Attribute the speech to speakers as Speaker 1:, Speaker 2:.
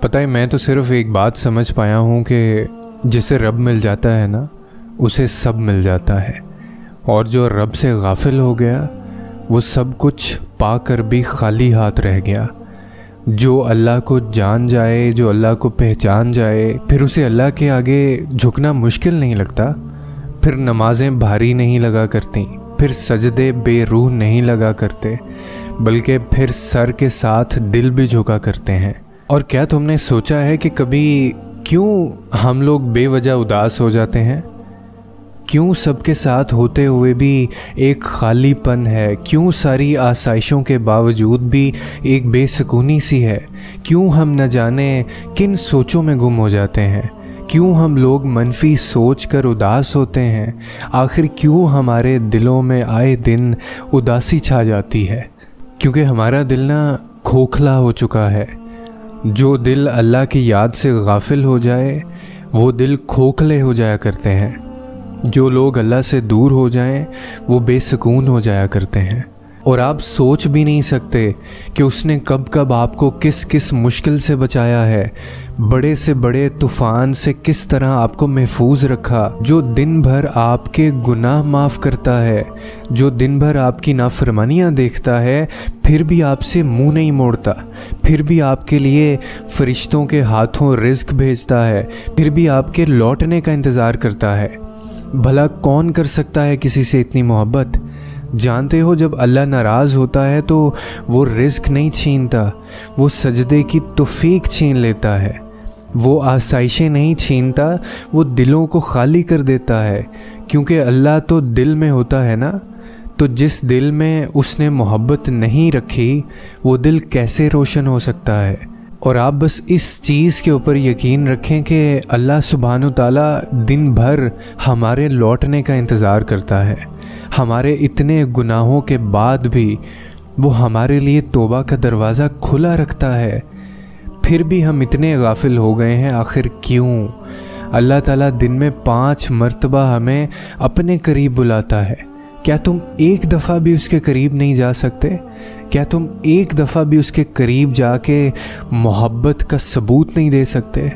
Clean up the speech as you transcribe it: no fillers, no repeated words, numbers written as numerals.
Speaker 1: पता है, मैं तो सिर्फ एक बात समझ पाया हूँ कि जिसे रब मिल जाता है ना, उसे सब मिल जाता है। और जो रब से गाफिल हो गया वो सब कुछ पाकर भी खाली हाथ रह गया। जो अल्लाह को जान जाए, जो अल्लाह को पहचान जाए, फिर उसे अल्लाह के आगे झुकना मुश्किल नहीं लगता, फिर नमाजें भारी नहीं लगा करती, फिर सजदे बेरूह नहीं लगा करते, बल्कि फिर सर के साथ दिल भी झुका करते हैं। और क्या तुमने सोचा है कि कभी क्यों हम लोग बेवजह उदास हो जाते हैं? क्यों सबके साथ होते हुए भी एक खालीपन है? क्यों सारी आसाइशों के बावजूद भी एक बेसुकूनी सी है? क्यों हम न जाने किन सोचों में गुम हो जाते हैं? क्यों हम लोग मनफी सोच कर उदास होते हैं? आखिर क्यों हमारे दिलों में आए दिन उदासी छा जाती है? क्योंकि हमारा दिल ना खोखला हो चुका है। जो दिल अल्लाह की याद से गाफिल हो जाए वो दिल खोखले हो जाया करते हैं। जो लोग अल्लाह से दूर हो जाएं वो बेसुकून हो जाया करते हैं। और आप सोच भी नहीं सकते कि उसने कब कब आपको किस किस मुश्किल से बचाया है, बड़े से बड़े तूफ़ान से किस तरह आपको महफूज रखा। जो दिन भर आपके गुनाह माफ़ करता है, जो दिन भर आपकी नाफरमानियाँ देखता है, फिर भी आपसे मुंह नहीं मोड़ता, फिर भी आपके लिए फरिश्तों के हाथों रिज़्क भेजता है, फिर भी आपके लौटने का इंतज़ार करता है। भला कौन कर सकता है किसी से इतनी मोहब्बत? जानते हो, जब अल्लाह नाराज़ होता है तो वो रिज़्क नहीं छीनता, वो सजदे की तौफीक छीन लेता है। वो आसाइशें नहीं छीनता, वो दिलों को खाली कर देता है। क्योंकि अल्लाह तो दिल में होता है ना, तो जिस दिल में उसने मोहब्बत नहीं रखी वो दिल कैसे रोशन हो सकता है? और आप बस इस चीज़ के ऊपर यकीन रखें कि अल्लाह सुब्हानो ताला दिन भर हमारे लौटने का इंतज़ार करता है। हमारे इतने गुनाहों के बाद भी वो हमारे लिए तौबा का दरवाज़ा खुला रखता है। फिर भी हम इतने गाफिल हो गए हैं, आखिर क्यों? अल्लाह ताला दिन में 5 मरतबा हमें अपने करीब बुलाता है। क्या तुम एक दफ़ा भी उसके करीब नहीं जा सकते? क्या तुम एक दफ़ा भी उसके करीब जाके मोहब्बत का सबूत नहीं दे सकते?